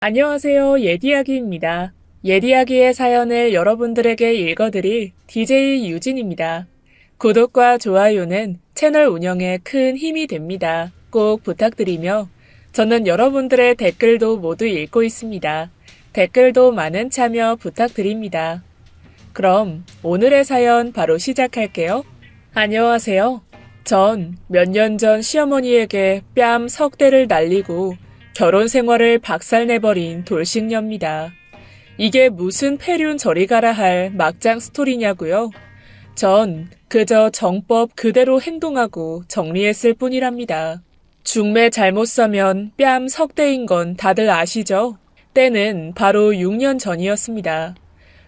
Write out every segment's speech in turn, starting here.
안녕하세요. 예디야기입니다. 예디야기의 사연을 여러분들에게 읽어드릴 DJ 유진입니다. 구독과 좋아요는 채널 운영에 큰 힘이 됩니다. 꼭 부탁드리며 저는 여러분들의 댓글도 모두 읽고 있습니다. 댓글도 많은 참여 부탁드립니다. 그럼 오늘의 사연 바로 시작할게요. 안녕하세요. 전 몇 년 전 시어머니에게 뺨 석 대를 날리고 결혼 생활을 박살내버린 돌싱녀입니다. 이게 무슨 폐륜 저리 가라 할 막장 스토리냐고요? 전 그저 정법 그대로 행동하고 정리했을 뿐이랍니다. 중매 잘못 서면 뺨 석 대인 건 다들 아시죠? 때는 바로 6년 전이었습니다.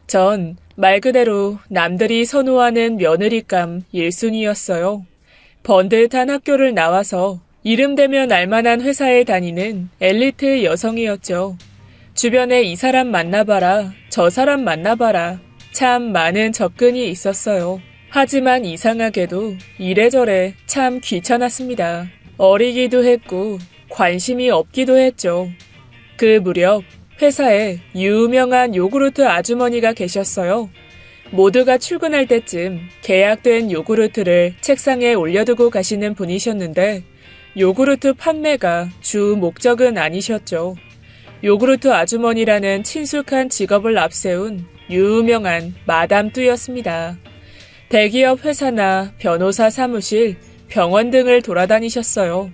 전 말 그대로 남들이 선호하는 며느리감 1순위였어요. 번듯한 학교를 나와서 이름 대면 알만한 회사에 다니는 엘리트 여성이었죠. 주변에 이 사람 만나봐라, 저 사람 만나봐라. 참 많은 접근이 있었어요. 하지만 이상하게도 이래저래 참 귀찮았습니다. 어리기도 했고 관심이 없기도 했죠. 그 무렵 회사에 유명한 요구르트 아주머니가 계셨어요. 모두가 출근할 때쯤 계약된 요구르트를 책상에 올려두고 가시는 분이셨는데 요구르트 판매가 주 목적은 아니셨죠. 요구르트 아주머니라는 친숙한 직업을 앞세운 유명한 마담 뚜였습니다. 대기업 회사나 변호사 사무실, 병원 등을 돌아다니셨어요.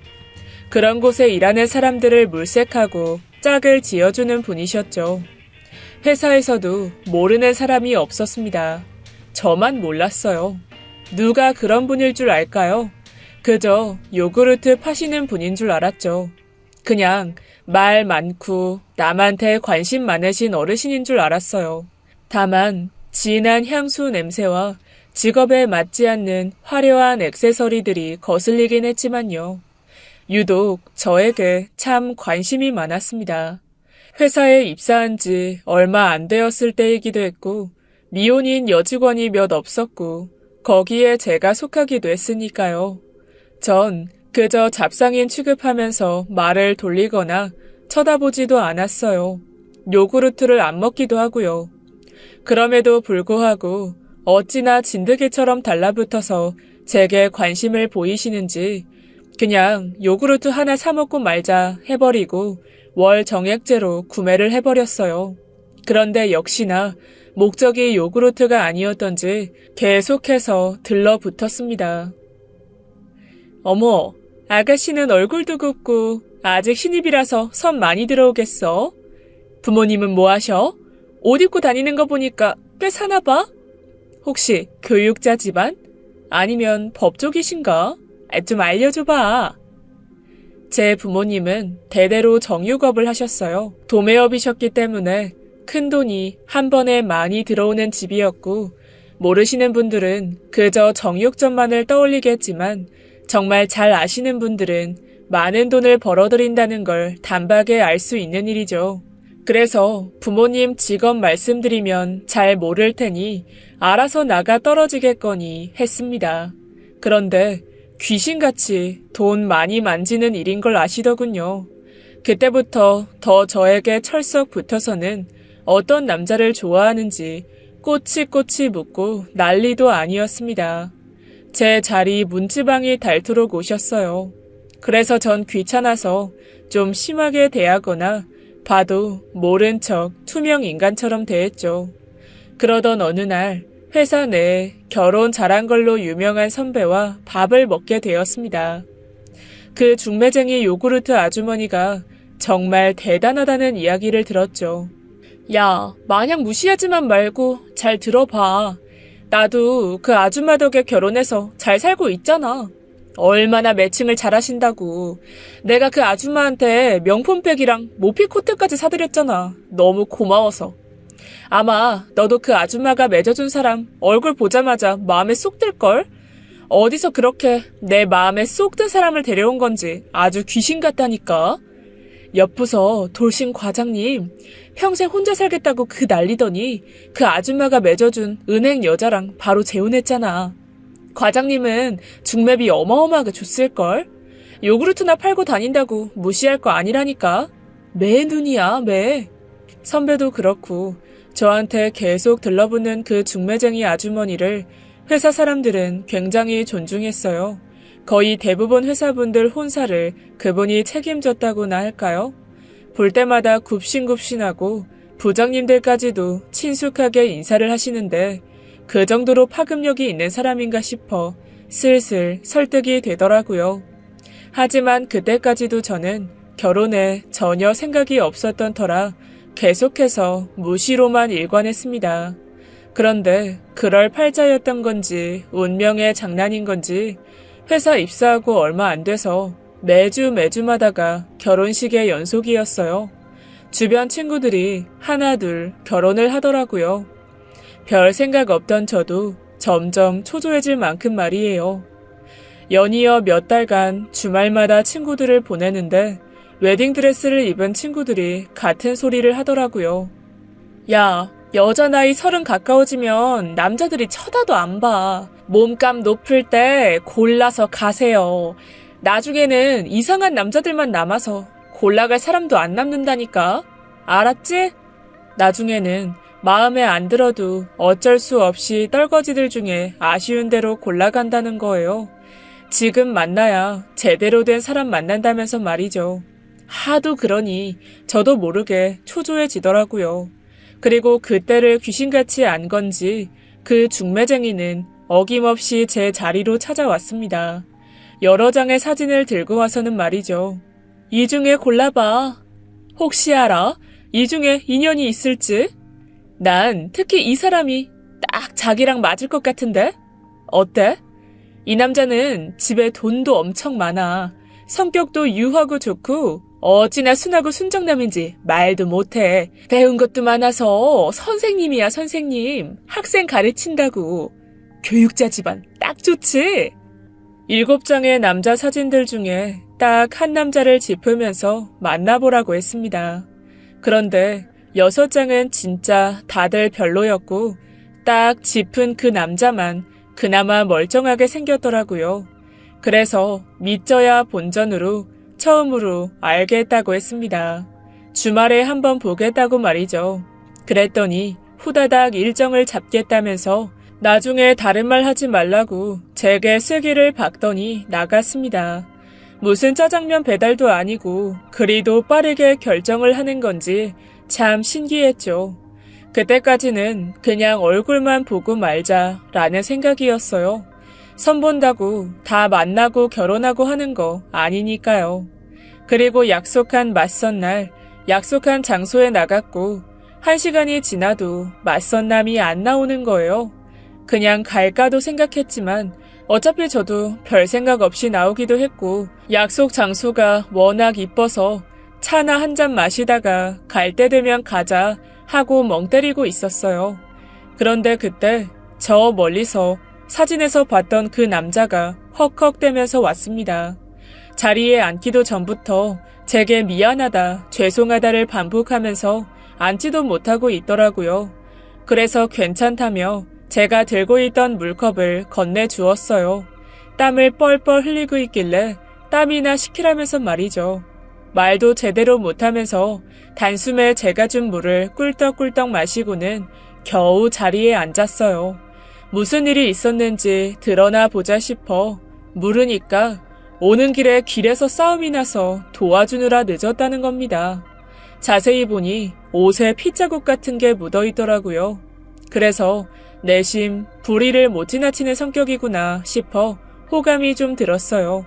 그런 곳에 일하는 사람들을 물색하고 짝을 지어주는 분이셨죠. 회사에서도 모르는 사람이 없었습니다. 저만 몰랐어요. 누가 그런 분일 줄 알까요? 그저 요구르트 파시는 분인 줄 알았죠. 그냥 말 많고 남한테 관심 많으신 어르신인 줄 알았어요. 다만 진한 향수 냄새와 직업에 맞지 않는 화려한 액세서리들이 거슬리긴 했지만요. 유독 저에게 참 관심이 많았습니다. 회사에 입사한 지 얼마 안 되었을 때이기도 했고 미혼인 여직원이 몇 없었고 거기에 제가 속하기도 했으니까요. 전 그저 잡상인 취급하면서 말을 돌리거나 쳐다보지도 않았어요. 요구르트를 안 먹기도 하고요. 그럼에도 불구하고 어찌나 진드기처럼 달라붙어서 제게 관심을 보이시는지 그냥 요구르트 하나 사 먹고 말자 해버리고 월 정액제로 구매를 해버렸어요. 그런데 역시나 목적이 요구르트가 아니었던지 계속해서 들러붙었습니다. 어머, 아가씨는 얼굴도 굽고 아직 신입이라서 선 많이 들어오겠어? 부모님은 뭐 하셔? 옷 입고 다니는 거 보니까 꽤 사나 봐? 혹시 교육자 집안? 아니면 법조기신가? 좀 알려줘봐. 제 부모님은 대대로 정육업을 하셨어요. 도매업이셨기 때문에 큰돈이 한 번에 많이 들어오는 집이었고 모르시는 분들은 그저 정육점만을 떠올리겠지만 정말 잘 아시는 분들은 많은 돈을 벌어들인다는 걸 단박에 알 수 있는 일이죠. 그래서 부모님 직업 말씀드리면 잘 모를 테니 알아서 나가 떨어지겠거니 했습니다. 그런데 귀신같이 돈 많이 만지는 일인 걸 아시더군요. 그때부터 더 저에게 철썩 붙어서는 어떤 남자를 좋아하는지 꼬치꼬치 묻고 난리도 아니었습니다. 제 자리 문지방이 닳도록 오셨어요. 그래서 전 귀찮아서 좀 심하게 대하거나 봐도 모른 척 투명 인간처럼 대했죠. 그러던 어느 날 회사 내에 결혼 잘한 걸로 유명한 선배와 밥을 먹게 되었습니다. 그 중매쟁이 요구르트 아주머니가 정말 대단하다는 이야기를 들었죠. 야, 마냥 무시하지만 말고 잘 들어봐. 나도 그 아줌마 덕에 결혼해서 잘 살고 있잖아. 얼마나 매칭을 잘하신다고. 내가 그 아줌마한테 명품백이랑 모피 코트까지 사드렸잖아. 너무 고마워서. 아마 너도 그 아줌마가 맺어준 사람 얼굴 보자마자 마음에 쏙 들걸? 어디서 그렇게 내 마음에 쏙 든 사람을 데려온 건지 아주 귀신 같다니까. 옆부서 돌싱 과장님 평생 혼자 살겠다고 그 난리더니 그 아줌마가 맺어준 은행 여자랑 바로 재혼했잖아. 과장님은 중매비 어마어마하게 줬을걸? 요구르트나 팔고 다닌다고 무시할 거 아니라니까. 매 눈이야, 매. 선배도 그렇고 저한테 계속 들러붙는 그 중매쟁이 아주머니를 회사 사람들은 굉장히 존중했어요. 거의 대부분 회사분들 혼사를 그분이 책임졌다고나 할까요? 볼 때마다 굽신굽신하고 부장님들까지도 친숙하게 인사를 하시는데 그 정도로 파급력이 있는 사람인가 싶어 슬슬 설득이 되더라고요. 하지만 그때까지도 저는 결혼에 전혀 생각이 없었던 터라 계속해서 무시로만 일관했습니다. 그런데 그럴 팔자였던 건지 운명의 장난인 건지 회사 입사하고 얼마 안 돼서 매주마다가 결혼식의 연속이었어요. 주변 친구들이 하나둘 결혼을 하더라고요. 별 생각 없던 저도 점점 초조해질 만큼 말이에요. 연이어 몇 달간 주말마다 친구들을 보내는데 웨딩드레스를 입은 친구들이 같은 소리를 하더라고요. 야, 여자 나이 30 가까워지면 남자들이 쳐다도 안 봐. 몸값 높을 때 골라서 가세요. 나중에는 이상한 남자들만 남아서 골라갈 사람도 안 남는다니까. 알았지? 나중에는 마음에 안 들어도 어쩔 수 없이 떨거지들 중에 아쉬운 대로 골라간다는 거예요. 지금 만나야 제대로 된 사람 만난다면서 말이죠. 하도 그러니 저도 모르게 초조해지더라고요. 그리고 그때를 귀신같이 안 건지 그 중매쟁이는 어김없이 제 자리로 찾아왔습니다. 여러 장의 사진을 들고 와서는 말이죠. 이 중에 골라봐. 혹시 알아? 이 중에 인연이 있을지? 난 특히 이 사람이 딱 자기랑 맞을 것 같은데? 어때? 이 남자는 집에 돈도 엄청 많아. 성격도 유하고 좋고 어찌나 순하고 순정남인지 말도 못해. 배운 것도 많아서 선생님이야, 선생님. 학생 가르친다고. 교육자 집안 딱 좋지? 7장의 남자 사진들 중에 딱 한 남자를 짚으면서 만나보라고 했습니다. 그런데 6장은 진짜 다들 별로였고 딱 짚은 그 남자만 그나마 멀쩡하게 생겼더라고요. 그래서 믿져야 본전으로 처음으로 알겠다고 했습니다. 주말에 한번 보겠다고 말이죠. 그랬더니 후다닥 일정을 잡겠다면서 나중에 다른 말 하지 말라고 제게 쐐기를 박더니 나갔습니다. 무슨 짜장면 배달도 아니고 그리도 빠르게 결정을 하는 건지 참 신기했죠. 그때까지는 그냥 얼굴만 보고 말자라는 생각이었어요. 선본다고 다 만나고 결혼하고 하는 거 아니니까요. 그리고 약속한 맞선 날, 약속한 장소에 나갔고 1시간이 지나도 맞선 남이 안 나오는 거예요. 그냥 갈까도 생각했지만 어차피 저도 별 생각 없이 나오기도 했고 약속 장소가 워낙 이뻐서 차나 한 잔 마시다가 갈 때 되면 가자 하고 멍 때리고 있었어요. 그런데 그때 저 멀리서 사진에서 봤던 그 남자가 헉헉대면서 왔습니다. 자리에 앉기도 전부터 제게 미안하다, 죄송하다를 반복하면서 앉지도 못하고 있더라고요. 그래서 괜찮다며 제가 들고 있던 물컵을 건네주었어요. 땀을 뻘뻘 흘리고 있길래 땀이나 식히라면서 말이죠. 말도 제대로 못하면서 단숨에 제가 준 물을 꿀떡꿀떡 마시고는 겨우 자리에 앉았어요. 무슨 일이 있었는지 드러나 보자 싶어 물으니까 오는 길에 길에서 싸움이 나서 도와주느라 늦었다는 겁니다. 자세히 보니 옷에 핏자국 같은 게 묻어있더라고요. 그래서 내심 불의를 못 지나치는 성격이구나 싶어 호감이 좀 들었어요.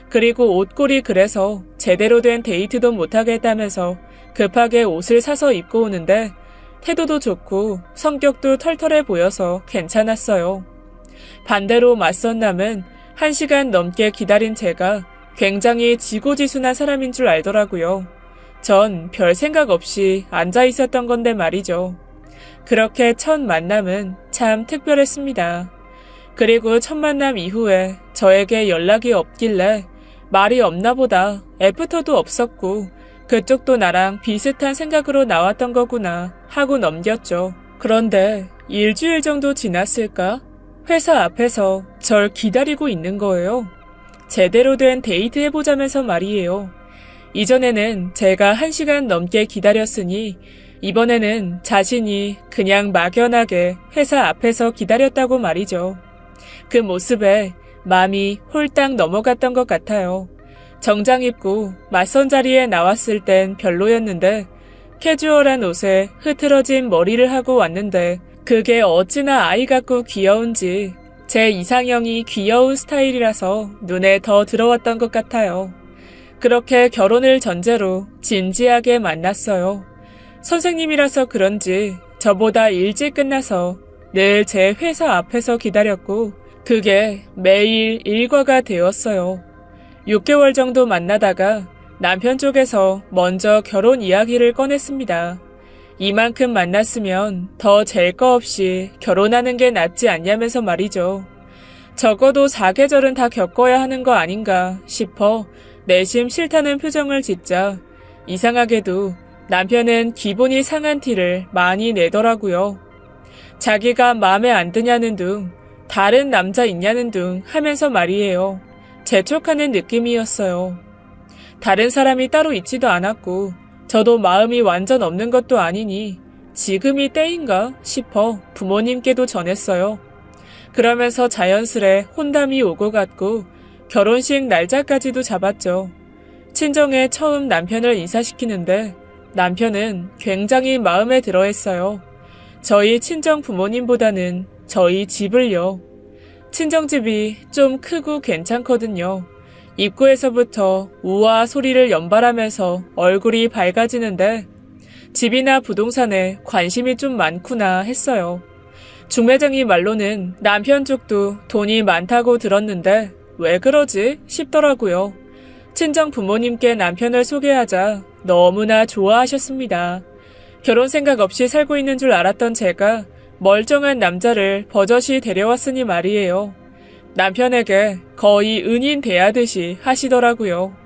그리고 옷골이 그래서 제대로 된 데이트도 못하겠다면서 급하게 옷을 사서 입고 오는데 태도도 좋고 성격도 털털해 보여서 괜찮았어요. 반대로 맞선 남은 1시간 넘게 기다린 제가 굉장히 지고지순한 사람인 줄 알더라고요. 전 별 생각 없이 앉아 있었던 건데 말이죠. 그렇게 첫 만남은 참 특별했습니다. 그리고 첫 만남 이후에 저에게 연락이 없길래 말이 없나 보다 애프터도 없었고 그쪽도 나랑 비슷한 생각으로 나왔던 거구나 하고 넘겼죠. 그런데 일주일 정도 지났을까? 회사 앞에서 절 기다리고 있는 거예요. 제대로 된 데이트 해보자면서 말이에요. 이전에는 제가 1시간 넘게 기다렸으니 이번에는 자신이 그냥 막연하게 회사 앞에서 기다렸다고 말이죠. 그 모습에 마음이 홀딱 넘어갔던 것 같아요. 정장 입고 맞선 자리에 나왔을 땐 별로였는데 캐주얼한 옷에 흐트러진 머리를 하고 왔는데 그게 어찌나 아이 같고 귀여운지 제 이상형이 귀여운 스타일이라서 눈에 더 들어왔던 것 같아요. 그렇게 결혼을 전제로 진지하게 만났어요. 선생님이라서 그런지 저보다 일찍 끝나서 늘 제 회사 앞에서 기다렸고 그게 매일 일과가 되었어요. 6개월 정도 만나다가 남편 쪽에서 먼저 결혼 이야기를 꺼냈습니다. 이만큼 만났으면 더 잴 거 없이 결혼하는 게 낫지 않냐면서 말이죠. 적어도 4계절은 다 겪어야 하는 거 아닌가 싶어 내심 싫다는 표정을 짓자 이상하게도 남편은 기분이 상한 티를 많이 내더라고요. 자기가 마음에 안 드냐는 둥, 다른 남자 있냐는 둥 하면서 말이에요. 재촉하는 느낌이었어요. 다른 사람이 따로 있지도 않았고 저도 마음이 완전 없는 것도 아니니 지금이 때인가 싶어 부모님께도 전했어요. 그러면서 자연스레 혼담이 오고 갔고 결혼식 날짜까지도 잡았죠. 친정에 처음 남편을 인사시키는데 남편은 굉장히 마음에 들어했어요. 저희 친정 부모님보다는 저희 집을요. 친정집이 좀 크고 괜찮거든요. 입구에서부터 우와 소리를 연발하면서 얼굴이 밝아지는데 집이나 부동산에 관심이 좀 많구나 했어요. 중매쟁이 말로는 남편 쪽도 돈이 많다고 들었는데 왜 그러지 싶더라고요. 친정 부모님께 남편을 소개하자 너무나 좋아하셨습니다. 결혼 생각 없이 살고 있는 줄 알았던 제가 멀쩡한 남자를 버젓이 데려왔으니 말이에요. 남편에게 거의 은인 대하듯이 하시더라고요.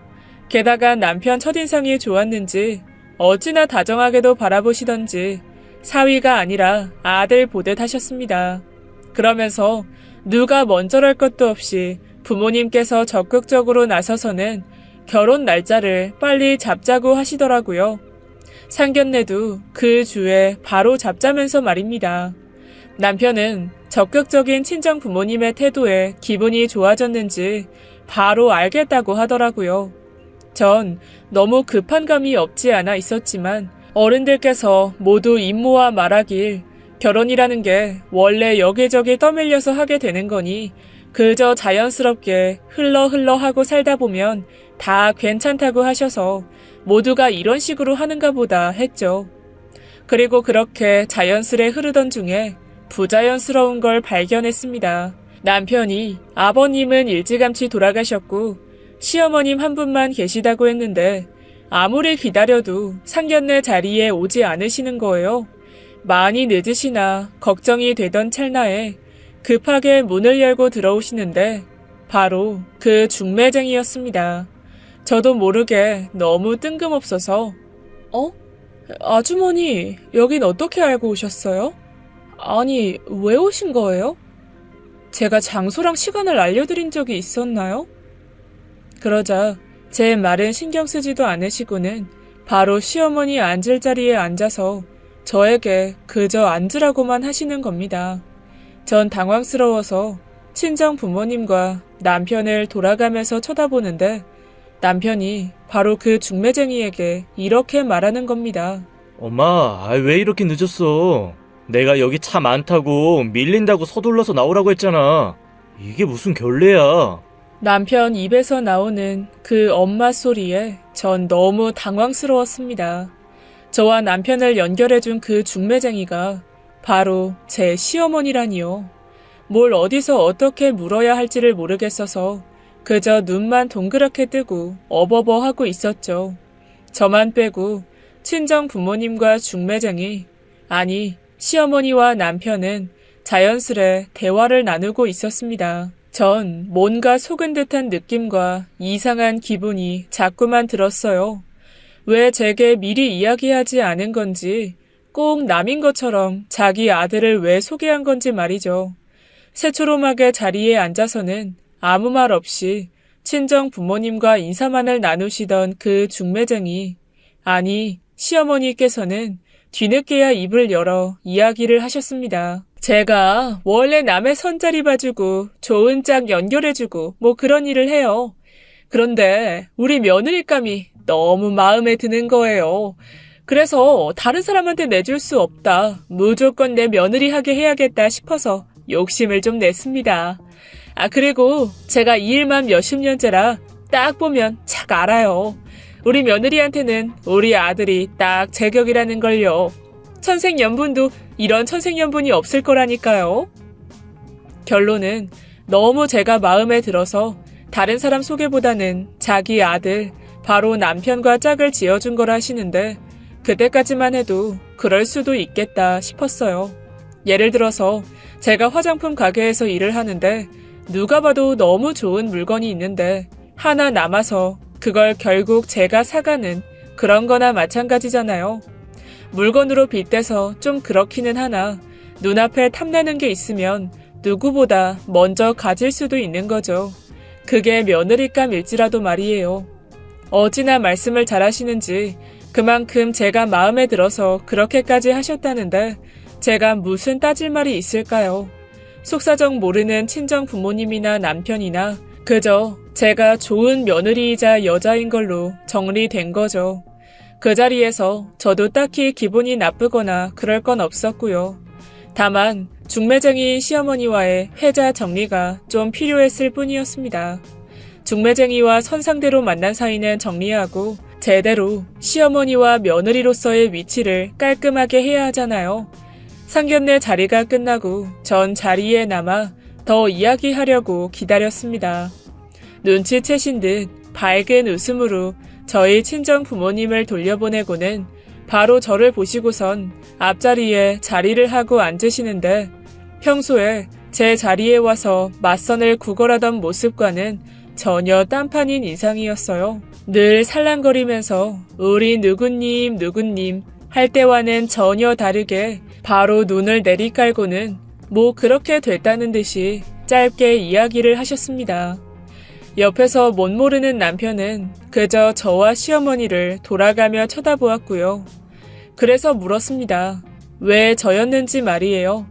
게다가 남편 첫인상이 좋았는지 어찌나 다정하게도 바라보시던지 사위가 아니라 아들 보듯 하셨습니다. 그러면서 누가 먼저랄 것도 없이 부모님께서 적극적으로 나서서는 결혼 날짜를 빨리 잡자고 하시더라고요. 상견례도 그 주에 바로 잡자면서 말입니다. 남편은 적극적인 친정 부모님의 태도에 기분이 좋아졌는지 바로 알겠다고 하더라고요. 전 너무 급한 감이 없지 않아 있었지만 어른들께서 모두 입모아 말하길 결혼이라는 게 원래 여기저기 떠밀려서 하게 되는 거니 그저 자연스럽게 흘러 하고 살다 보면 다 괜찮다고 하셔서 모두가 이런 식으로 하는가 보다 했죠. 그리고 그렇게 자연스레 흐르던 중에 부자연스러운 걸 발견했습니다. 남편이 아버님은 일찌감치 돌아가셨고 시어머님 한 분만 계시다고 했는데 아무리 기다려도 상견례 자리에 오지 않으시는 거예요. 많이 늦으시나 걱정이 되던 찰나에 급하게 문을 열고 들어오시는데 바로 그 중매쟁이였습니다. 저도 모르게 너무 뜬금없어서 아주머니, 여긴 어떻게 알고 오셨어요? 아니, 왜 오신 거예요? 제가 장소랑 시간을 알려드린 적이 있었나요? 그러자 제 말은 신경 쓰지도 않으시고는 바로 시어머니 앉을 자리에 앉아서 저에게 그저 앉으라고만 하시는 겁니다. 전 당황스러워서 친정 부모님과 남편을 돌아가면서 쳐다보는데 남편이 바로 그 중매쟁이에게 이렇게 말하는 겁니다. 엄마, 왜 이렇게 늦었어? 내가 여기 차 많다고 밀린다고 서둘러서 나오라고 했잖아. 이게 무슨 결례야. 남편 입에서 나오는 그 엄마 소리에 전 너무 당황스러웠습니다. 저와 남편을 연결해준 그 중매쟁이가 바로 제 시어머니라니요. 뭘 어디서 어떻게 물어야 할지를 모르겠어서 그저 눈만 동그랗게 뜨고 어버버하고 있었죠. 저만 빼고 친정 부모님과 중매쟁이, 아니 시어머니와 남편은 자연스레 대화를 나누고 있었습니다. 전 뭔가 속은 듯한 느낌과 이상한 기분이 자꾸만 들었어요. 왜 제게 미리 이야기하지 않은 건지, 꼭 남인 것처럼 자기 아들을 왜 소개한 건지 말이죠. 새초롬하게 자리에 앉아서는 아무 말 없이 친정 부모님과 인사만을 나누시던 그 중매쟁이, 아니, 시어머니께서는 뒤늦게야 입을 열어 이야기를 하셨습니다. 제가 원래 남의 선자리 봐주고 좋은 짝 연결해주고 뭐 그런 일을 해요. 그런데 우리 며느리감이 너무 마음에 드는 거예요. 그래서 다른 사람한테 내줄 수 없다. 무조건 내 며느리 하게 해야겠다 싶어서 욕심을 좀 냈습니다. 그리고 제가 이 일만 몇십 년째라 딱 보면 착 알아요. 우리 며느리한테는 우리 아들이 딱 제격이라는 걸요. 천생연분도 이런 천생연분이 없을 거라니까요. 결론은 너무 제가 마음에 들어서 다른 사람 소개보다는 자기 아들, 바로 남편과 짝을 지어준 거라 하시는데 그때까지만 해도 그럴 수도 있겠다 싶었어요. 예를 들어서 제가 화장품 가게에서 일을 하는데 누가 봐도 너무 좋은 물건이 있는데 하나 남아서 그걸 결국 제가 사가는 그런 거나 마찬가지잖아요. 물건으로 빗대서 좀 그렇기는 하나 눈앞에 탐나는 게 있으면 누구보다 먼저 가질 수도 있는 거죠. 그게 며느리감일지라도 말이에요. 어찌나 말씀을 잘하시는지 그만큼 제가 마음에 들어서 그렇게까지 하셨다는데 제가 무슨 따질 말이 있을까요? 속사정 모르는 친정 부모님이나 남편이나 그저 제가 좋은 며느리이자 여자인 걸로 정리된 거죠. 그 자리에서 저도 딱히 기분이 나쁘거나 그럴 건 없었고요. 다만 중매쟁이인 시어머니와의 회자 정리가 좀 필요했을 뿐이었습니다. 중매쟁이와 선상대로 만난 사이는 정리하고 제대로 시어머니와 며느리로서의 위치를 깔끔하게 해야 하잖아요. 상견례 자리가 끝나고 전 자리에 남아 더 이야기하려고 기다렸습니다. 눈치채신 듯 밝은 웃음으로 저희 친정 부모님을 돌려보내고는 바로 저를 보시고선 앞자리에 자리를 하고 앉으시는데 평소에 제 자리에 와서 맞선을 구걸하던 모습과는 전혀 딴판인 인상이었어요. 늘 살랑거리면서 우리 누구님 할 때와는 전혀 다르게 바로 눈을 내리깔고는 뭐 그렇게 됐다는 듯이 짧게 이야기를 하셨습니다. 옆에서 못 모르는 남편은 그저 저와 시어머니를 돌아가며 쳐다보았고요. 그래서 물었습니다. 왜 저였는지 말이에요.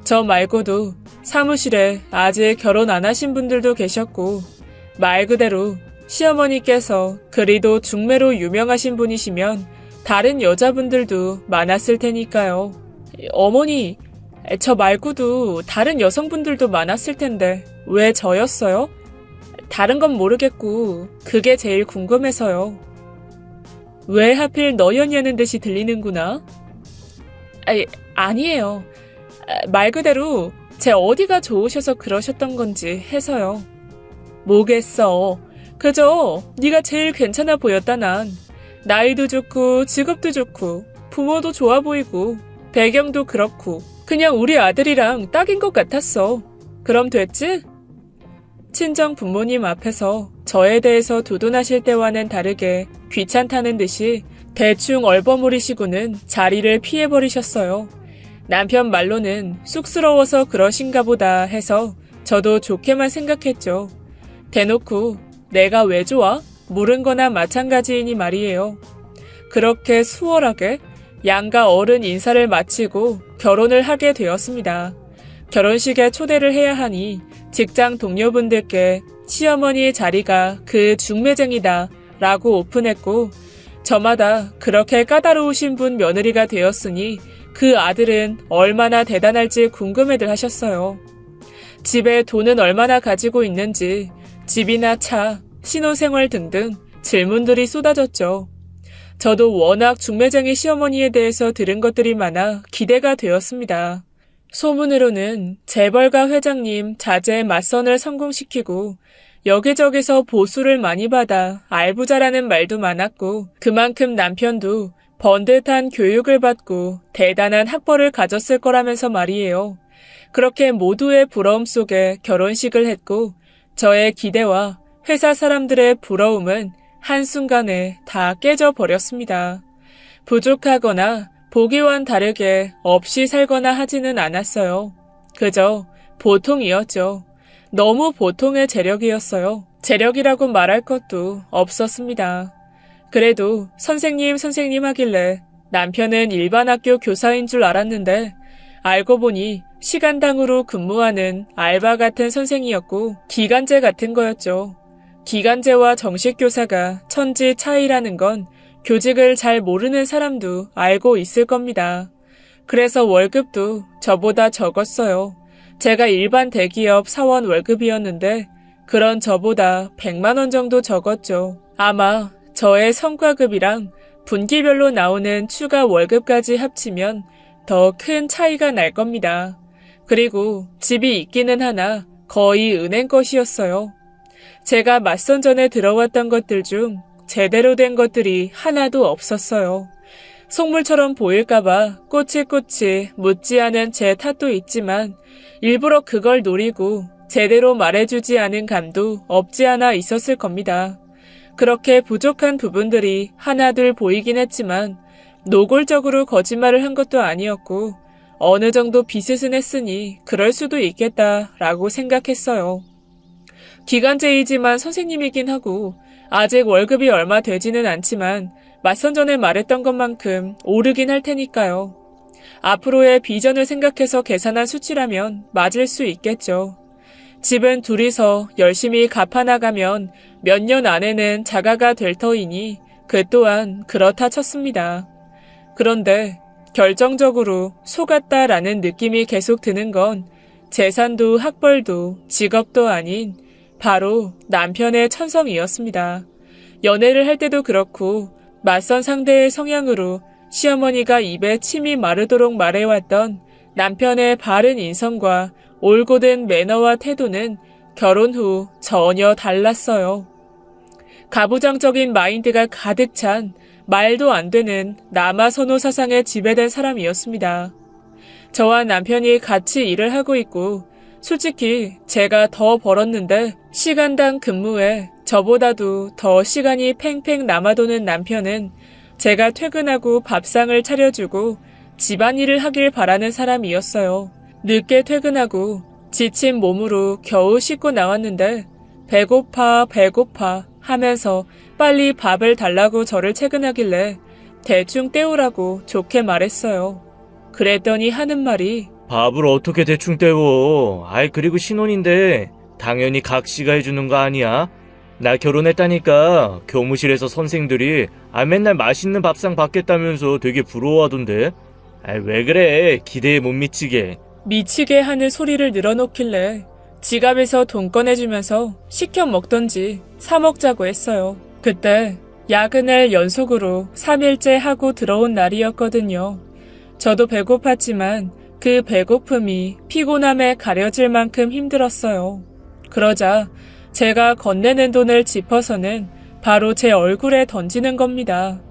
저 말고도 사무실에 아직 결혼 안 하신 분들도 계셨고 말 그대로 시어머니께서 그리도 중매로 유명하신 분이시면 다른 여자분들도 많았을 테니까요. 어머니, 저 말고도 다른 여성분들도 많았을 텐데 왜 저였어요? 다른 건 모르겠고 그게 제일 궁금해서요. 왜 하필 너였냐는 듯이 들리는구나. 아니에요. 말 그대로 제 어디가 좋으셔서 그러셨던 건지 해서요. 뭐겠어. 그저 네가 제일 괜찮아 보였다 난. 나이도 좋고 직업도 좋고 부모도 좋아 보이고 배경도 그렇고 그냥 우리 아들이랑 딱인 것 같았어. 그럼 됐지? 친정 부모님 앞에서 저에 대해서 두둔하실 때와는 다르게 귀찮다는 듯이 대충 얼버무리시고는 자리를 피해버리셨어요. 남편 말로는 쑥스러워서 그러신가 보다 해서 저도 좋게만 생각했죠. 대놓고 내가 왜 좋아? 물은 거나 마찬가지이니 말이에요. 그렇게 수월하게 양가 어른 인사를 마치고 결혼을 하게 되었습니다. 결혼식에 초대를 해야 하니 직장 동료분들께 시어머니의 자리가 그 중매쟁이다 라고 오픈했고 저마다 그렇게 까다로우신 분 며느리가 되었으니 그 아들은 얼마나 대단할지 궁금해들 하셨어요. 집에 돈은 얼마나 가지고 있는지 집이나 차, 신혼생활 등등 질문들이 쏟아졌죠. 저도 워낙 중매쟁이 시어머니에 대해서 들은 것들이 많아 기대가 되었습니다. 소문으로는 재벌가 회장님 자제 맞선을 성공시키고 여기저기서 보수를 많이 받아 알부자라는 말도 많았고 그만큼 남편도 번듯한 교육을 받고 대단한 학벌을 가졌을 거라면서 말이에요. 그렇게 모두의 부러움 속에 결혼식을 했고 저의 기대와 회사 사람들의 부러움은 한순간에 다 깨져버렸습니다. 부족하거나 보기와는 다르게 없이 살거나 하지는 않았어요. 그저 보통이었죠. 너무 보통의 재력이었어요. 재력이라고 말할 것도 없었습니다. 그래도 선생님 하길래 남편은 일반 학교 교사인 줄 알았는데 알고 보니 시간당으로 근무하는 알바 같은 선생이었고 기간제 같은 거였죠. 기간제와 정식 교사가 천지 차이라는 건 교직을 잘 모르는 사람도 알고 있을 겁니다. 그래서 월급도 저보다 적었어요. 제가 일반 대기업 사원 월급이었는데 그런 저보다 100만 원 정도 적었죠. 아마 저의 성과급이랑 분기별로 나오는 추가 월급까지 합치면 더 큰 차이가 날 겁니다. 그리고 집이 있기는 하나 거의 은행 것이었어요. 제가 맞선 전에 들어왔던 것들 중 제대로 된 것들이 하나도 없었어요. 속물처럼 보일까봐 꼬치꼬치 묻지 않은 제 탓도 있지만 일부러 그걸 노리고 제대로 말해주지 않은 감도 없지 않아 있었을 겁니다. 그렇게 부족한 부분들이 하나둘 보이긴 했지만 노골적으로 거짓말을 한 것도 아니었고 어느 정도 비슷은 했으니 그럴 수도 있겠다라고 생각했어요. 기간제이지만 선생님이긴 하고 아직 월급이 얼마 되지는 않지만 맞선 전에 말했던 것만큼 오르긴 할 테니까요. 앞으로의 비전을 생각해서 계산한 수치라면 맞을 수 있겠죠. 집은 둘이서 열심히 갚아나가면 몇 년 안에는 자가가 될 터이니 그 또한 그렇다 쳤습니다. 그런데 결정적으로 속았다라는 느낌이 계속 드는 건 재산도 학벌도 직업도 아닌 바로 남편의 천성이었습니다. 연애를 할 때도 그렇고 맞선 상대의 성향으로 시어머니가 입에 침이 마르도록 말해왔던 남편의 바른 인성과 올곧은 매너와 태도는 결혼 후 전혀 달랐어요. 가부장적인 마인드가 가득 찬 말도 안 되는 남아선호 사상에 지배된 사람이었습니다. 저와 남편이 같이 일을 하고 있고 솔직히 제가 더 벌었는데 시간당 근무에 저보다도 더 시간이 팽팽 남아도는 남편은 제가 퇴근하고 밥상을 차려주고 집안일을 하길 바라는 사람이었어요. 늦게 퇴근하고 지친 몸으로 겨우 씻고 나왔는데 배고파 하면서 빨리 밥을 달라고 저를 퇴근하길래 대충 때우라고 좋게 말했어요. 그랬더니 하는 말이 밥을 어떻게 대충 때워. 아이 그리고 신혼인데 당연히 각시가 해주는 거 아니야? 나 결혼했다니까 교무실에서 선생들이 맨날 맛있는 밥상 받겠다면서 되게 부러워하던데. 왜 그래 기대에 못 미치게. 미치게 하는 소리를 늘어놓길래 지갑에서 돈 꺼내주면서 시켜 먹던지 사 먹자고 했어요. 그때 야근을 연속으로 3일째 하고 들어온 날이었거든요. 저도 배고팠지만 그 배고픔이 피곤함에 가려질 만큼 힘들었어요. 그러자 제가 건네는 돈을 짚어서는 바로 제 얼굴에 던지는 겁니다.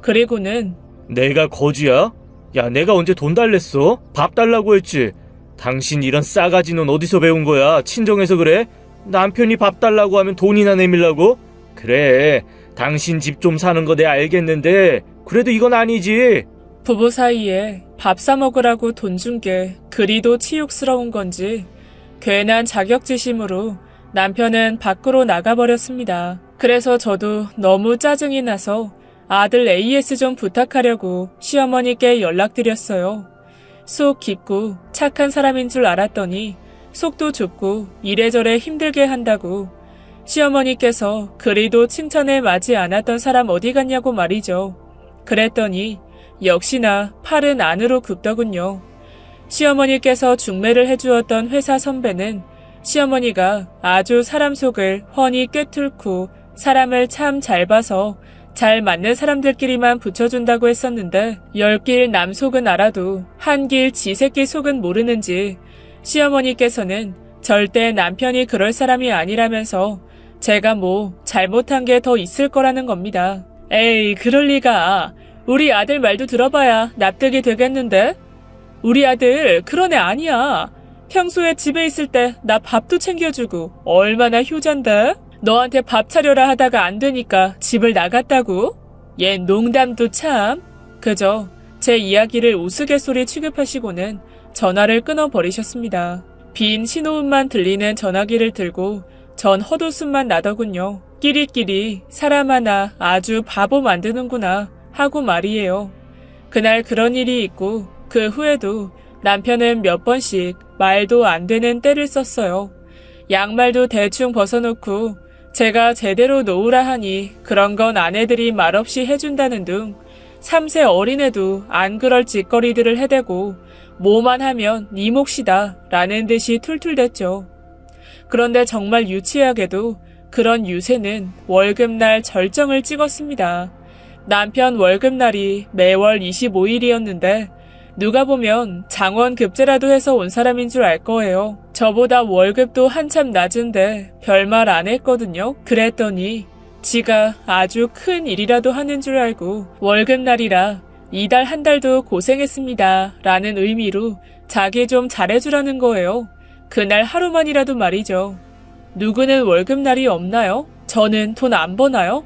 그리고는 내가 거지야? 야 내가 언제 돈 달랬어? 밥 달라고 했지. 당신 이런 싸가지 는 어디서 배운 거야? 친정에서 그래? 남편이 밥 달라고 하면 돈이나 내밀라고? 그래 당신 집 좀 사는 거 내가 알겠는데 그래도 이건 아니지. 부부 사이에 밥 사 먹으라고 돈 준 게 그리도 치욕스러운 건지 괜한 자격지심으로 남편은 밖으로 나가버렸습니다. 그래서 저도 너무 짜증이 나서 아들 AS 좀 부탁하려고 시어머니께 연락드렸어요. 속 깊고 착한 사람인 줄 알았더니 속도 좁고 이래저래 힘들게 한다고 시어머니께서 그리도 칭찬에 맞지 않았던 사람 어디 갔냐고 말이죠. 그랬더니 역시나 팔은 안으로 굽더군요. 시어머니께서 중매를 해주었던 회사 선배는 시어머니가 아주 사람 속을 훤히 꿰뚫고 사람을 참 잘 봐서 잘 맞는 사람들끼리만 붙여준다고 했었는데 10길 남 속은 알아도 한 길 지 새끼 속은 모르는지 시어머니께서는 절대 남편이 그럴 사람이 아니라면서 제가 뭐 잘못한 게 더 있을 거라는 겁니다. 에이 그럴 리가. 우리 아들 말도 들어봐야 납득이 되겠는데? 우리 아들 그런 애 아니야. 평소에 집에 있을 때 나 밥도 챙겨주고 얼마나 효잔데? 너한테 밥 차려라 하다가 안 되니까 집을 나갔다고? 얘 농담도 참. 그저 제 이야기를 우스갯소리 취급하시고는 전화를 끊어버리셨습니다. 빈 신호음만 들리는 전화기를 들고 전 헛웃음만 나더군요. 끼리끼리 사람 하나 아주 바보 만드는구나 하고 말이에요. 그날 그런 일이 있고 그 후에도 남편은 몇 번씩 말도 안 되는 때를 썼어요. 양말도 대충 벗어놓고 제가 제대로 놓으라 하니 그런 건 아내들이 말없이 해준다는 등 3세 어린애도 안 그럴 짓거리들을 해대고 뭐만 하면 네 몫이다 라는 듯이 툴툴댔죠. 그런데 정말 유치하게도 그런 유세는 월급날 절정을 찍었습니다. 남편 월급날이 매월 25일이었는데 누가 보면 장원급제라도 해서 온 사람인 줄 알 거예요. 저보다 월급도 한참 낮은데 별말 안 했거든요. 그랬더니 지가 아주 큰 일이라도 하는 줄 알고 월급날이라 이달 한 달도 고생했습니다 라는 의미로 자기 좀 잘해주라는 거예요. 그날 하루만이라도 말이죠. 누구는 월급날이 없나요? 저는 돈 안 버나요?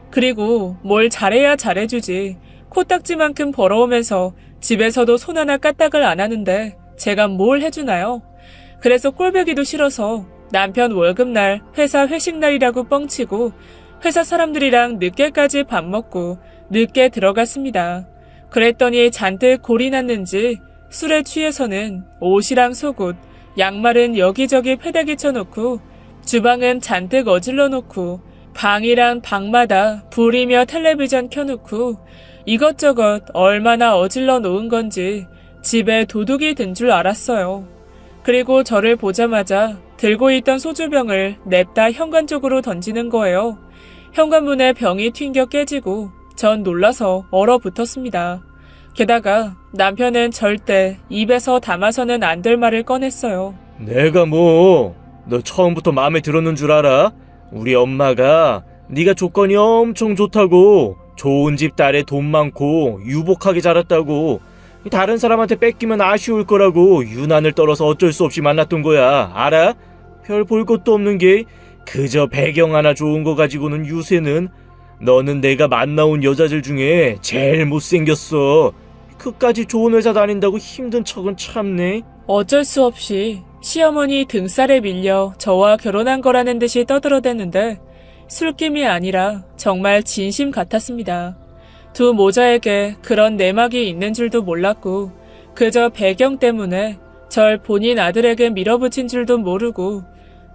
그리고 뭘 잘해야 잘해주지. 코딱지만큼 벌어오면서 집에서도 손 하나 까딱을 안 하는데 제가 뭘 해주나요? 그래서 꼴보기도 싫어서 남편 월급날 회사 회식날이라고 뻥치고 회사 사람들이랑 늦게까지 밥 먹고 늦게 들어갔습니다. 그랬더니 잔뜩 골이 났는지 술에 취해서는 옷이랑 속옷, 양말은 여기저기 패대기 쳐놓고 주방은 잔뜩 어질러 놓고 방이랑 방마다 불이며 텔레비전 켜놓고 이것저것 얼마나 어질러 놓은 건지 집에 도둑이 든 줄 알았어요. 그리고 저를 보자마자 들고 있던 소주병을 냅다 현관 쪽으로 던지는 거예요. 현관문에 병이 튕겨 깨지고 전 놀라서 얼어붙었습니다. 게다가 남편은 절대 입에서 담아서는 안 될 말을 꺼냈어요. 내가 너 처음부터 마음에 들었는 줄 알아? 우리 엄마가 네가 조건이 엄청 좋다고, 좋은 집 딸에 돈 많고 유복하게 자랐다고, 다른 사람한테 뺏기면 아쉬울 거라고 유난을 떨어서 어쩔 수 없이 만났던 거야. 알아? 별 볼 것도 없는 게 그저 배경 하나 좋은 거 가지고는 유세는. 너는 내가 만나온 여자들 중에 제일 못생겼어. 그까지 좋은 회사 다닌다고 힘든 척은 참네. 어쩔 수 없이 시어머니 등살에 밀려 저와 결혼한 거라는 듯이 떠들어대는데 술김이 아니라 정말 진심 같았습니다. 두 모자에게 그런 내막이 있는 줄도 몰랐고 그저 배경 때문에 절 본인 아들에게 밀어붙인 줄도 모르고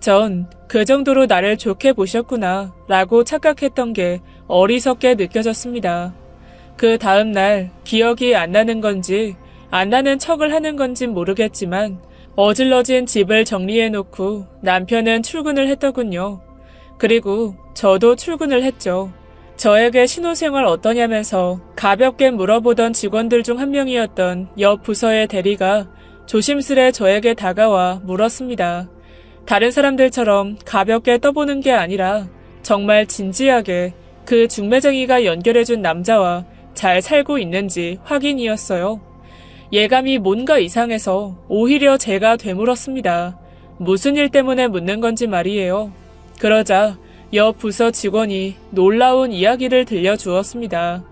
전 그 정도로 나를 좋게 보셨구나 라고 착각했던 게 어리석게 느껴졌습니다. 그 다음 날 기억이 안 나는 건지 안 나는 척을 하는 건진 모르겠지만 어질러진 집을 정리해놓고 남편은 출근을 했더군요. 그리고 저도 출근을 했죠. 저에게 신혼생활 어떠냐면서 가볍게 물어보던 직원들 중 한 명이었던 옆 부서의 대리가 조심스레 저에게 다가와 물었습니다. 다른 사람들처럼 가볍게 떠보는 게 아니라 정말 진지하게 그 중매쟁이가 연결해준 남자와 잘 살고 있는지 확인이었어요. 예감이 뭔가 이상해서 오히려 제가 되물었습니다. 무슨 일 때문에 묻는 건지 말이에요. 그러자 옆 부서 직원이 놀라운 이야기를 들려주었습니다.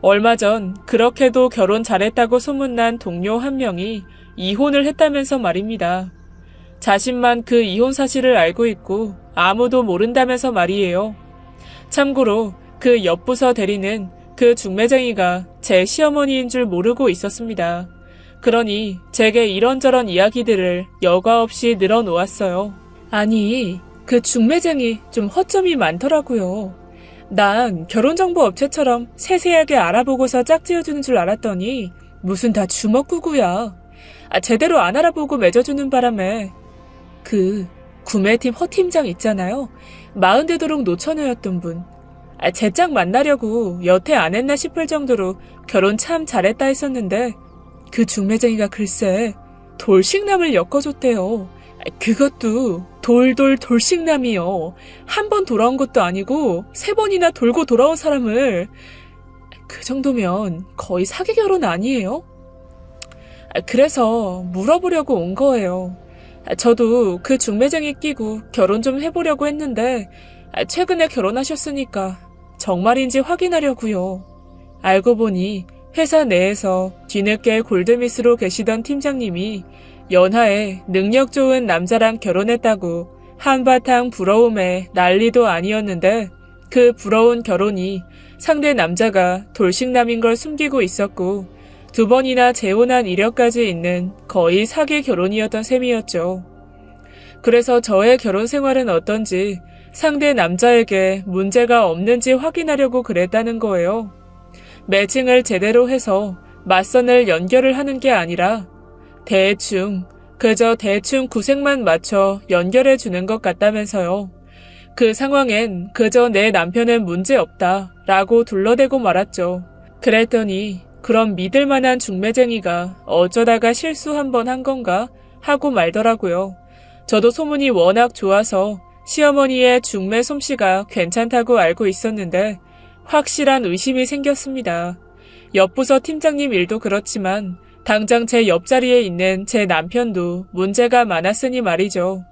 얼마 전 그렇게도 결혼 잘했다고 소문난 동료 한 명이 이혼을 했다면서 말입니다. 자신만 그 이혼 사실을 알고 있고 아무도 모른다면서 말이에요. 참고로 그 옆부서 대리는 그 중매쟁이가 제 시어머니인 줄 모르고 있었습니다. 그러니 제게 이런저런 이야기들을 여과 없이 늘어놓았어요. 아니, 그 중매쟁이 좀 허점이 많더라고요. 난 결혼정보 업체처럼 세세하게 알아보고서 짝지어주는 줄 알았더니 무슨 다 주먹구구야. 제대로 안 알아보고 맺어주는 바람에 그 구매팀 허팀장 있잖아요. 40대도록 노처녀였던 분. 제 짝 만나려고 여태 안 했나 싶을 정도로 결혼 참 잘했다 했었는데 그 중매쟁이가 글쎄 돌싱남을 엮어줬대요. 그것도 돌싱남이요. 한 번 돌아온 것도 아니고 3번이나 돌고 돌아온 사람을. 그 정도면 거의 사기 결혼 아니에요? 그래서 물어보려고 온 거예요. 저도 그 중매쟁이 끼고 결혼 좀 해보려고 했는데 최근에 결혼하셨으니까 정말인지 확인하려고요. 알고 보니 회사 내에서 뒤늦게 골드미스로 계시던 팀장님이 연하에 능력 좋은 남자랑 결혼했다고 한바탕 부러움에 난리도 아니었는데 그 부러운 결혼이 상대 남자가 돌싱남인 걸 숨기고 있었고 2번이나 재혼한 이력까지 있는 거의 사기 결혼이었던 셈이었죠. 그래서 저의 결혼 생활은 어떤지 상대 남자에게 문제가 없는지 확인하려고 그랬다는 거예요. 매칭을 제대로 해서 맞선을 연결을 하는 게 아니라 그저 대충 구색만 맞춰 연결해 주는 것 같다면서요. 그 상황엔 그저 내 남편은 문제없다 라고 둘러대고 말았죠. 그랬더니 그럼 믿을 만한 중매쟁이가 어쩌다가 실수 한 번 한 건가 하고 말더라고요. 저도 소문이 워낙 좋아서 시어머니의 중매 솜씨가 괜찮다고 알고 있었는데 확실한 의심이 생겼습니다. 옆부서 팀장님 일도 그렇지만 당장 제 옆자리에 있는 제 남편도 문제가 많았으니 말이죠.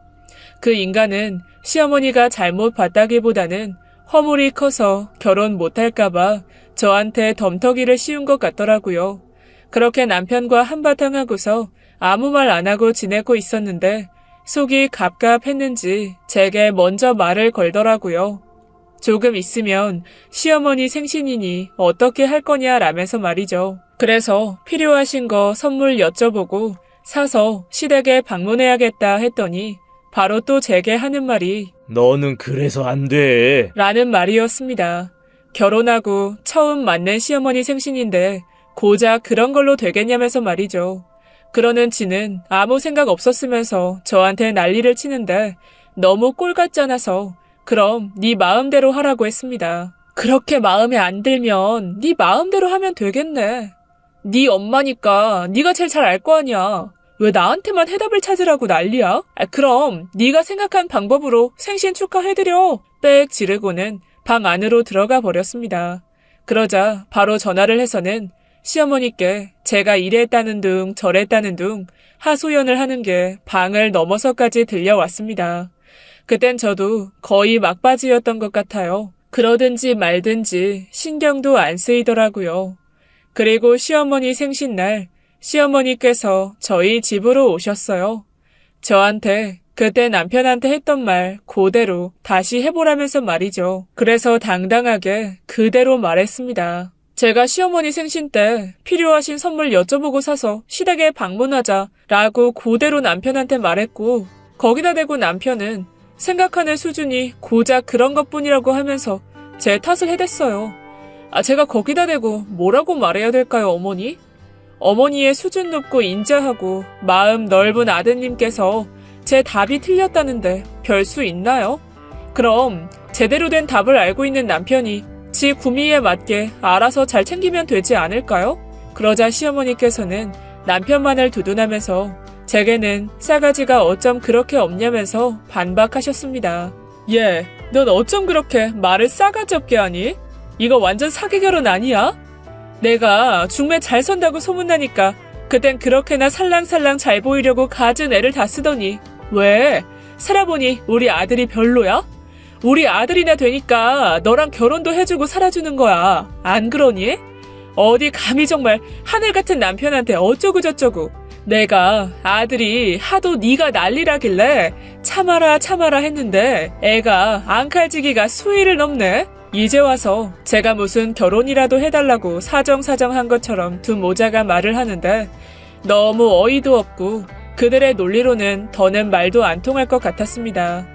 그 인간은 시어머니가 잘못 봤다기보다는 허물이 커서 결혼 못할까봐 저한테 덤터기를 씌운 것 같더라고요. 그렇게 남편과 한바탕 하고서 아무 말 안 하고 지내고 있었는데 속이 갑갑했는지 제게 먼저 말을 걸더라고요. 조금 있으면 시어머니 생신이니 어떻게 할 거냐 라면서 말이죠. 그래서 필요하신 거 선물 여쭤보고 사서 시댁에 방문해야겠다 했더니 바로 또 제게 하는 말이 너는 그래서 안 돼. 라는 말이었습니다. 결혼하고 처음 맞는 시어머니 생신인데 고작 그런 걸로 되겠냐면서 말이죠. 그러는 지는 아무 생각 없었으면서 저한테 난리를 치는데 너무 꼴 같잖아서 그럼 네 마음대로 하라고 했습니다. 그렇게 마음에 안 들면 네 마음대로 하면 되겠네. 네 엄마니까 네가 제일 잘 알 거 아니야. 왜 나한테만 해답을 찾으라고 난리야? 그럼 네가 생각한 방법으로 생신 축하해드려. 빽 지르고는 방 안으로 들어가 버렸습니다. 그러자 바로 전화를 해서는 시어머니께 제가 이랬다는 둥 저랬다는 둥 하소연을 하는 게 방을 넘어서까지 들려왔습니다. 그땐 저도 거의 막바지였던 것 같아요. 그러든지 말든지 신경도 안 쓰이더라고요. 그리고 시어머니 생신날 시어머니께서 저희 집으로 오셨어요. 저한테 그때 남편한테 했던 말 그대로 다시 해보라면서 말이죠. 그래서 당당하게 그대로 말했습니다. 제가 시어머니 생신 때 필요하신 선물 여쭤보고 사서 시댁에 방문하자 라고 그대로 남편한테 말했고 거기다 대고 남편은 생각하는 수준이 고작 그런 것뿐이라고 하면서 제 탓을 해댔어요. 제가 거기다 대고 뭐라고 말해야 될까요, 어머니? 어머니의 수준 높고 인자하고 마음 넓은 아드님께서 제 답이 틀렸다는데 별 수 있나요? 그럼 제대로 된 답을 알고 있는 남편이 지 구미에 맞게 알아서 잘 챙기면 되지 않을까요? 그러자 시어머니께서는 남편만을 두둔하면서 제게는 싸가지가 어쩜 그렇게 없냐면서 반박하셨습니다. 얘, 넌 어쩜 그렇게 말을 싸가지 없게 하니? 이거 완전 사기 결혼 아니야? 내가 중매 잘 선다고 소문나니까 그땐 그렇게나 살랑살랑 잘 보이려고 갖은 애를 다 쓰더니 왜? 살아보니 우리 아들이 별로야? 우리 아들이나 되니까 너랑 결혼도 해주고 살아주는 거야. 안 그러니? 어디 감히 정말 하늘 같은 남편한테 어쩌고저쩌고. 내가 아들이 하도 네가 난리라길래 참아라 했는데 애가 앙칼지기가 수위를 넘네. 이제 와서 제가 무슨 결혼이라도 해달라고 사정한 것처럼 두 모자가 말을 하는데 너무 어이도 없고 그들의 논리로는 더는 말도 안 통할 것 같았습니다.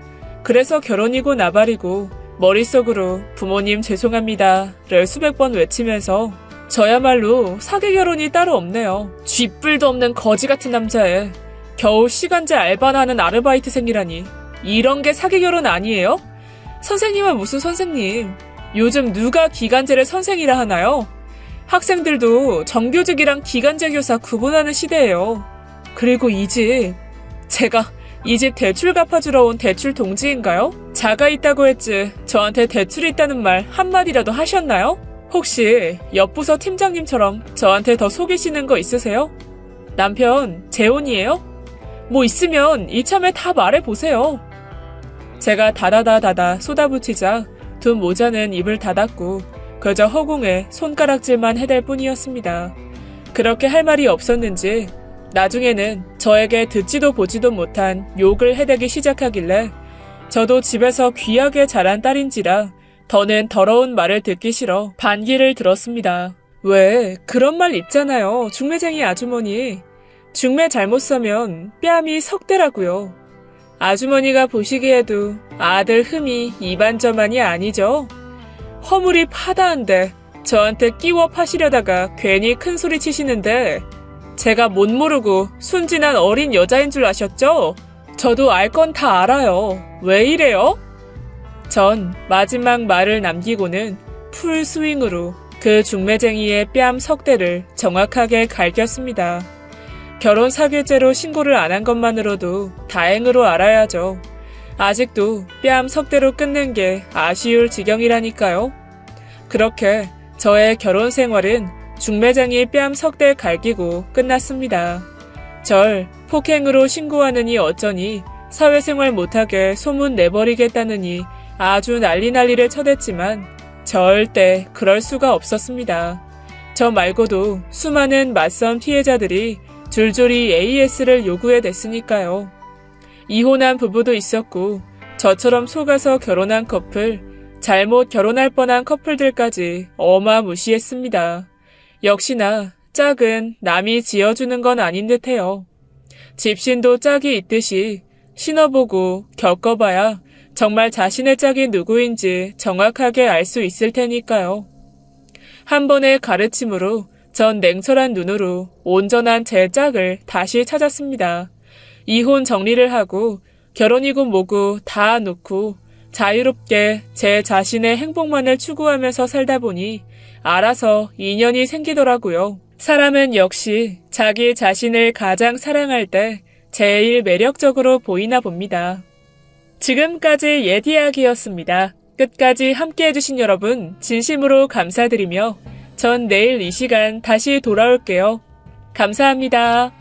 그래서 결혼이고 나발이고 머릿속으로 부모님 죄송합니다를 수백 번 외치면서 저야말로 사기 결혼이 따로 없네요. 쥐뿔도 없는 거지 같은 남자애. 겨우 시간제 알바나 하는 아르바이트생이라니. 이런 게 사기 결혼 아니에요? 선생님은 무슨 선생님. 요즘 누가 기간제를 선생이라 하나요? 학생들도 정규직이랑 기간제 교사 구분하는 시대예요. 그리고 이 집, 제가 이 집 대출 갚아주러 온 대출 동지인가요? 자가 있다고 했지 저한테 대출 있다는 말 한마디라도 하셨나요? 혹시 옆부서 팀장님처럼 저한테 더 속이시는 거 있으세요? 남편 재혼이에요? 뭐 있으면 이참에 다 말해보세요. 제가 다다다다다 쏟아붙이자 두 모자는 입을 닫았고 그저 허공에 손가락질만 해댈 뿐이었습니다. 그렇게 할 말이 없었는지 나중에는 저에게 듣지도 보지도 못한 욕을 해대기 시작하길래 저도 집에서 귀하게 자란 딸인지라 더는 더러운 말을 듣기 싫어 반기를 들었습니다. 왜 그런 말 있잖아요. 중매쟁이 아주머니. 중매 잘못 사면 뺨이 석대라고요. 아주머니가 보시기에도 아들 흠이 이반저만이 아니죠. 허물이 파다한데 저한테 끼워 파시려다가 괜히 큰 소리 치시는데 제가 못 모르고 순진한 어린 여자인 줄 아셨죠? 저도 알 건 다 알아요. 왜 이래요? 전 마지막 말을 남기고는 풀스윙으로 그 중매쟁이의 뺨 석대를 정확하게 갈겼습니다. 결혼 사기죄로 신고를 안 한 것만으로도 다행으로 알아야죠. 아직도 뺨 석대로 끝낸 게 아쉬울 지경이라니까요. 그렇게 저의 결혼 생활은 중매쟁이 뺨 석대 갈기고 끝났습니다. 절 폭행으로 신고하느니 어쩌니 사회생활 못하게 소문 내버리겠다느니 아주 난리를 쳐댔지만 절대 그럴 수가 없었습니다. 저 말고도 수많은 맞선 피해자들이 줄줄이 AS를 요구해댔으니까요. 이혼한 부부도 있었고 저처럼 속아서 결혼한 커플, 잘못 결혼할 뻔한 커플들까지 어마무시했습니다. 역시나 짝은 남이 지어주는 건 아닌 듯해요. 집신도 짝이 있듯이 신어보고 겪어봐야 정말 자신의 짝이 누구인지 정확하게 알 수 있을 테니까요. 한 번의 가르침으로 전 냉철한 눈으로 온전한 제 짝을 다시 찾았습니다. 이혼 정리를 하고 결혼이고 뭐고 다 놓고 자유롭게 제 자신의 행복만을 추구하면서 살다 보니 알아서 인연이 생기더라고요. 사람은 역시 자기 자신을 가장 사랑할 때 제일 매력적으로 보이나 봅니다. 지금까지 옛 이야기였습니다. 끝까지 함께 해주신 여러분 진심으로 감사드리며 전 내일 이 시간 다시 돌아올게요. 감사합니다.